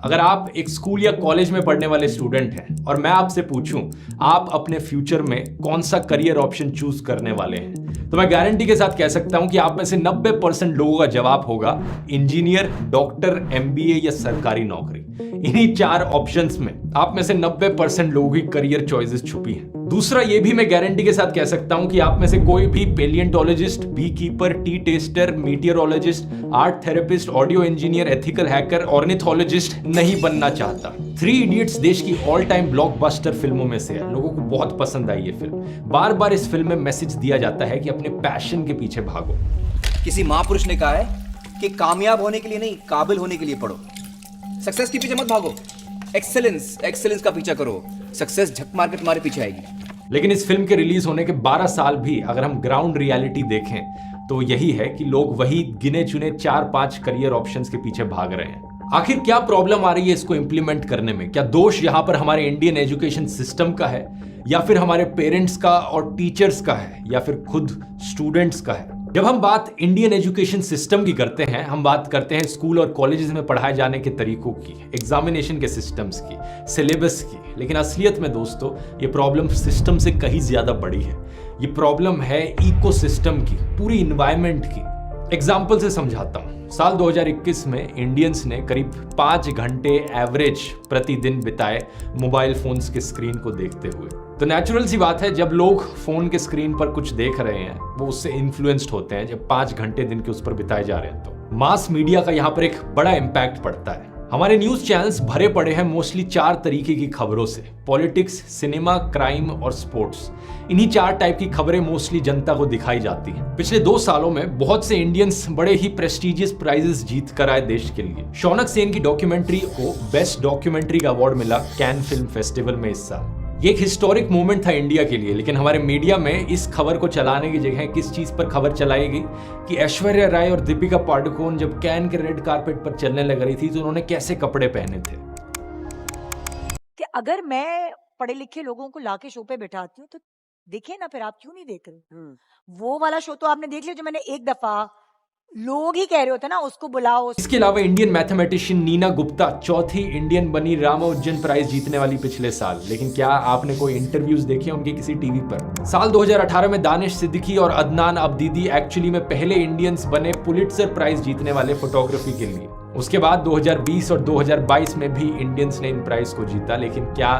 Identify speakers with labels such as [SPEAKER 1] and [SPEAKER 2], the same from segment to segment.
[SPEAKER 1] अगर आप एक स्कूल या कॉलेज में पढ़ने वाले स्टूडेंट हैं और मैं आपसे पूछूं आप अपने फ्यूचर में कौन सा करियर ऑप्शन चूज करने वाले हैं, तो मैं गारंटी के साथ कह सकता हूं कि आप में से 90% लोगों का जवाब होगा इंजीनियर, डॉक्टर, एमबीए या सरकारी नौकरी। इन्हीं 4 ऑप्शंस में आप में से 90% लोगों की करियर चॉइसेस छुपी हैं। दूसरा ये भी मैं गारंटी के साथ कह सकता हूं कि आप में से कोई भी paleontologist, bee keeper, tea taster, meteorologist, art therapist, audio engineer, ethical hacker, ornithologist नहीं बनना चाहता। 3 इडियट्स देश की ऑल टाइम ब्लॉकबस्टर फिल्मों में से है। लोगों को बहुत पसंद आई ये फिल्म। बार बार इस फिल्म में मैसेज दिया जाता है कि अपने पैशन के पीछे भागो।
[SPEAKER 2] किसी महापुरुष ने कहा है कि कामयाब होने के लिए नहीं, काबिल होने के लिए पढ़ो। सक्सेस के पीछे मत भागो, एक्सेलेंस का पीछा करो। सक्सेस झक मार के तुम्हारे पीछे आएगी।
[SPEAKER 1] लेकिन इस फिल्म के रिलीज होने के 12 साल भी अगर हम ग्राउंड रियलिटी देखें तो यही है कि लोग वही गिने चुने 4-5 करियर ऑप्शंस के पीछे भाग रहे हैं। आखिर क्या प्रॉब्लम आ रही है इसको इंप्लीमेंट करने में? क्या दोष यहां पर हमारे इंडियन एजुकेशन सिस्टम का है, या फिर हमारे पेरेंट्स का और टीचर्स का है, या फिर खुद स्टूडेंट्स का है? जब हम बात इंडियन एजुकेशन सिस्टम की करते हैं, हम बात करते हैं स्कूल और कॉलेजेस में पढ़ाए जाने के तरीकों की, एग्जामिनेशन के सिस्टम्स की, सिलेबस की। लेकिन असलियत में दोस्तों ये प्रॉब्लम सिस्टम से कहीं ज्यादा बड़ी है। ये प्रॉब्लम है इकोसिस्टम की, पूरी इन्वायरमेंट की। एग्जाम्पल से समझाता हूं। साल 2021 में इंडियंस ने करीब 5 घंटे एवरेज प्रतिदिन बिताए मोबाइल फोन्स के स्क्रीन को देखते हुए। तो नेचुरल सी बात है, जब लोग फोन के स्क्रीन पर कुछ देख रहे हैं वो उससे इन्फ्लुएंस्ड होते हैं। जब 5 घंटे दिन के उस पर बिताए जा रहे हैं तो मास मीडिया का यहां पर एक बड़ा इंपैक्ट पड़ता है। हमारे न्यूज चैनल्स भरे पड़े हैं मोस्टली 4 तरीके की खबरों से: पॉलिटिक्स, सिनेमा, क्राइम और स्पोर्ट्स। इन्हीं 4 टाइप की खबरें मोस्टली जनता को दिखाई जाती हैं। पिछले 2 सालों में बहुत से इंडियंस बड़े ही प्रेस्टिजियस प्राइजेस जीत कर आए देश के लिए। शौनक सेन की डॉक्यूमेंट्री को बेस्ट डॉक्यूमेंट्री का अवार्ड मिला कैन फिल्म फेस्टिवल में इस साल। ये एक हिस्टोरिक मोमेंट था इंडिया के लिए। लेकिन हमारे मीडिया में इस खबर को चलाने की जगह किस चीज पर खबर चलाई गई कि ऐश्वर्या राय और दीपिका पादुकोण जब कैन के रेड कारपेट पर चलने लग रही थी तो उन्होंने कैसे कपड़े पहने थे।
[SPEAKER 3] कि अगर मैं पढ़े लिखे लोगों को लाके शो पे बैठाती हूँ तो देखिए ना, फिर आप क्यों नहीं देख रहे? वो वाला शो तो आपने देख लिया जो मैंने एक दफा, लोग ही कह रहे होते ना उसको बुलाओ।
[SPEAKER 1] इसके अलावा इंडियन मैथमेटिशियन नीना गुप्ता चौथी इंडियन बनी रामानुजन प्राइज जीतने वाली पिछले साल। लेकिन क्या आपने कोई इंटरव्यूज देखे उनके किसी टीवी पर? साल 2018 में दानिश सिद्दीकी और अदनान अब्दीदी एक्चुअली में पहले इंडियंस बने पुलिट्जर प्राइज जीतने वाले फोटोग्राफी के लिए। उसके बाद 2020 और 2022 में भी इंडियंस ने इन प्राइज को जीता। लेकिन क्या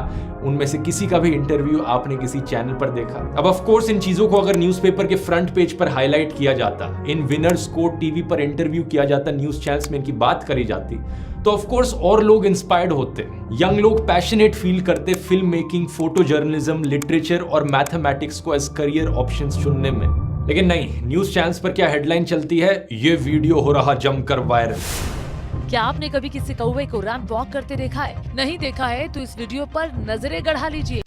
[SPEAKER 1] उनमें से किसी का भी इंटरव्यू आपने किसी चैनल पर देखा? अब ऑफ कोर्स इन चीजों को अगर न्यूज़पेपर के फ्रंट पेज पर हाईलाइट किया जाता, इन विनर्स को टीवी पर इंटरव्यू किया जाता, न्यूज चैनल्स में इनकी बात करी जाती, तो ऑफ कोर्स और लोग इंस्पायर्ड होते, यंग लोग पैशनेट फील करते film making, photo journalism, literature और मैथमेटिक्स को एज करियर ऑप्शंस चुनने में। लेकिन नहीं, न्यूज चैनल्स पर क्या हेडलाइन चलती है? ये वीडियो हो रहा जमकर वायरल।
[SPEAKER 4] क्या आपने कभी किसी कौवे को रैंप वॉक करते देखा है? नहीं देखा है तो इस वीडियो पर नजरें गड़ा लीजिए।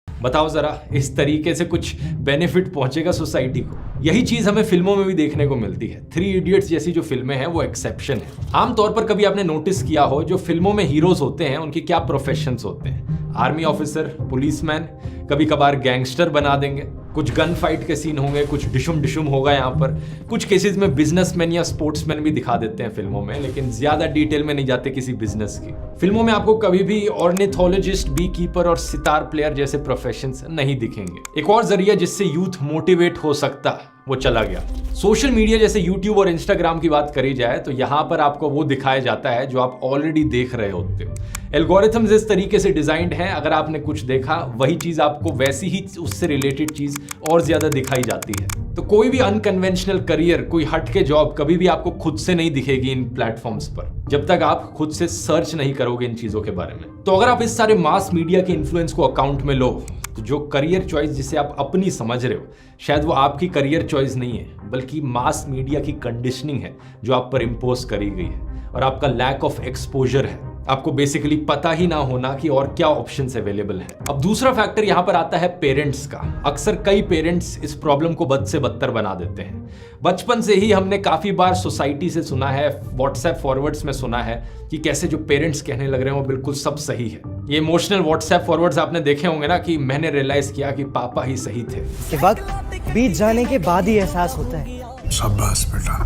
[SPEAKER 1] बताओ जरा, इस तरीके से कुछ बेनिफिट पहुंचेगा सोसाइटी को? यही चीज हमें फिल्मों में भी देखने को मिलती है। 3 इडियट्स जैसी जो फिल्में हैं वो एक्सेप्शन है। आमतौर पर कभी आपने नोटिस किया हो जो फिल्मों में हीरोज होते हैं उनके क्या प्रोफेशंस होते हैं? आर्मी ऑफिसर, पुलिसमैन, कभी कभार गैंगस्टर बना देंगे, कुछ गन फाइट के सीन होंगे, कुछ डिशुम होगा यहाँ पर, कुछ केसेस में बिजनेसमैन या स्पोर्ट्समैन भी दिखा देते हैं फिल्मों में। लेकिन ज्यादा डिटेल में नहीं जाते किसी बिजनेस की। फिल्मों में आपको कभी भी ऑर्निथोलॉजिस्ट, बी कीपर और सितार प्लेयर जैसे प्रोफेशंस नहीं दिखेंगे। एक और जरिया जिससे यूथ मोटिवेट हो सकता वो चला गया। सोशल मीडिया जैसे यूट्यूब और इंस्टाग्राम की बात करी जाए तो यहाँ पर आपको वो दिखाया जाता है जो आप ऑलरेडी देख रहे होते हो। एल्गोरिथम्स इस तरीके से डिजाइंड हैं, अगर आपने कुछ देखा वही चीज आपको वैसी ही उससे रिलेटेड चीज और ज्यादा दिखाई जाती है। तो कोई भी अनकन्वेंशनल करियर, कोई हटके जॉब कभी भी आपको खुद से नहीं दिखेगी इन प्लेटफॉर्म्स पर, जब तक आप खुद से सर्च नहीं करोगे इन चीजों के बारे में। तो अगर आप इस सारे मास मीडिया के इन्फ्लुएंस को अकाउंट में लो तो जो करियर चॉइस जिसे आप अपनी समझ रहे हो शायद वो आपकी करियर चॉइस नहीं है, बल्कि मास मीडिया की कंडीशनिंग है जो आप पर इम्पोज करी गई है। और आपका लैक ऑफ एक्सपोजर है, आपको बेसिकली पता ही ना होना कि और क्या ऑप्शंस अवेलेबल हैं। अब दूसरा फैक्टर यहां पर आता है पेरेंट्स का। अक्सर कई पेरेंट्स इस प्रॉब्लम को बद से बदतर बना देते हैं। बचपन से ही हमने काफी बार सोसाइटी से सुना है, व्हाट्सएप फॉरवर्ड्स में सुना है कि कैसे जो पेरेंट्स कहने लग रहे हैं वो बिल्कुल सब सही है। ये इमोशनल व्हाट्सएप फॉरवर्ड्स आपने देखे होंगे ना कि मैंने रियलाइज किया कि पापा ही सही थे।
[SPEAKER 5] वक्त बीत जाने के बाद ही एहसास होता है।
[SPEAKER 6] शाबाश बेटा,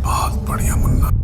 [SPEAKER 6] बहुत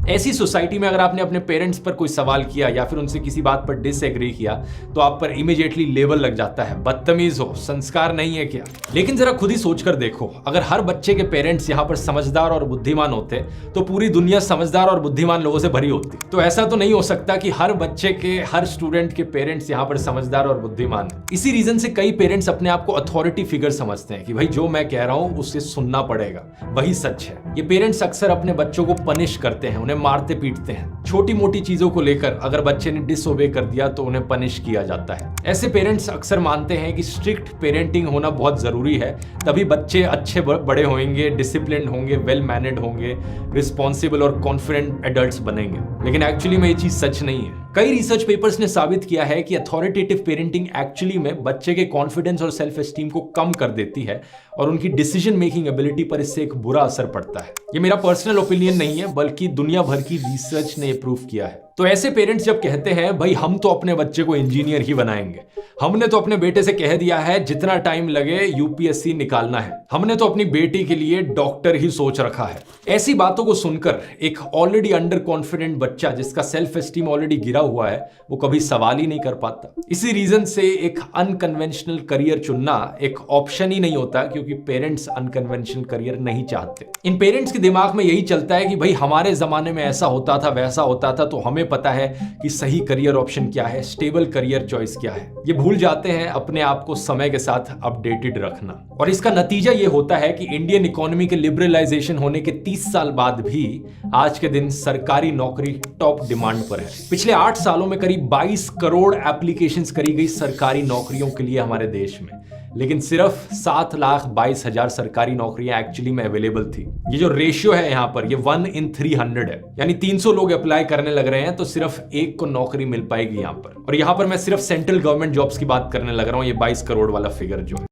[SPEAKER 1] ऐसी सोसाइटी में अगर आपने अपने पेरेंट्स पर कोई सवाल किया या फिर उनसे किसी बात पर डिसएग्री किया तो आप पर इमीडिएटली लेबल लग जाता है, बदतमीज हो, संस्कार नहीं है क्या। लेकिन जरा खुद ही सोचकर देखो, अगर हर बच्चे के पेरेंट्स यहाँ पर समझदार और बुद्धिमान होते तो पूरी दुनिया समझदार और बुद्धिमान लोगों से भरी होती। तो ऐसा तो नहीं हो सकता कि हर बच्चे के, हर स्टूडेंट के पेरेंट्स यहाँ पर समझदार और बुद्धिमान है। इसी रीजन से कई पेरेंट्स अपने आप को अथॉरिटी फिगर समझते हैं कि भाई जो मैं कह रहा हूं उसे सुनना पड़ेगा, वही सच है। ये पेरेंट्स अक्सर अपने बच्चों को पनिश करते हैं, उन्हें मारते पीटते हैं। छोटी मोटी चीजों को लेकर अगर बच्चे ने डिसओबे कर दिया तो उन्हें पनिश किया जाता है। ऐसे पेरेंट्स अक्सर मानते हैं कि स्ट्रिक्ट पेरेंटिंग होना बहुत जरूरी है, तभी बच्चे अच्छे बड़े होंगे, डिसिप्लिन होंगे, वेल मैनेड होंगे, रिस्पॉन्सिबल और कॉन्फिडेंट एडल्ट्स बनेंगे। लेकिन एक्चुअली में ये चीज सच नहीं है। कई रिसर्च पेपर्स ने साबित किया है कि अथॉरिटेटिव पेरेंटिंग एक्चुअली में बच्चे के कॉन्फिडेंस और सेल्फ एस्टीम को कम कर देती है और उनकी डिसीजन मेकिंग एबिलिटी पर इससे एक बुरा असर पड़ता है। ये मेरा पर्सनल ओपिनियन नहीं है, बल्कि दुनिया भर की रिसर्च ने प्रूव किया है। तो ऐसे पेरेंट्स जब कहते हैं भाई हम तो अपने बच्चे को इंजीनियर ही बनाएंगे, हमने तो अपने बेटे से कह दिया है जितना टाइम लगे यूपीएससी निकालना है, हमने तो अपनी बेटी के लिए डॉक्टर ही सोच रखा है, ऐसी बातों को सुनकर एक ऑलरेडी अंडर कॉन्फिडेंट बच्चा जिसका सेल्फ एस्टीम ऑलरेडी गिरा हुआ है वो कभी सवाल ही नहीं कर पाता। इसी रीजन से एक अनकन्वेंशनल करियर चुनना एक ऑप्शन ही नहीं होता, क्योंकि पेरेंट्स अनकन्वेंशनल करियर नहीं चाहते। इन पेरेंट्स के दिमाग में यही चलता है कि भाई हमारे जमाने में ऐसा होता था, वैसा होता था, तो हमें पता है कि सही करियर ऑप्शन क्या है, स्टेबल करियर चॉइस क्या है। ये भूल जाते हैं अपने आप को समय के साथ अपडेटेड रखना। और इसका नतीजा ये होता है कि इंडियन इकोनॉमी के लिबरलाइजेशन होने के 30 साल बाद भी आज के दिन सरकारी नौकरी टॉप डिमांड पर है। पिछले 8 सालों में करीब 22 करोड़ एप्लीकेशंस करी गई सरकारी नौकरियों के लिए हमारे देश में, लेकिन सिर्फ 7,22,000 सरकारी नौकरियां एक्चुअली में अवेलेबल थी। ये जो रेशियो है यहाँ पर, ये 1 in 300 है, यानी 300 लोग अप्लाई करने लग रहे हैं तो सिर्फ एक को नौकरी मिल पाएगी यहाँ पर। और यहाँ पर मैं सिर्फ सेंट्रल गवर्नमेंट जॉब्स की बात करने लग रहा हूँ, ये 22 करोड़ वाला फिगर जो है।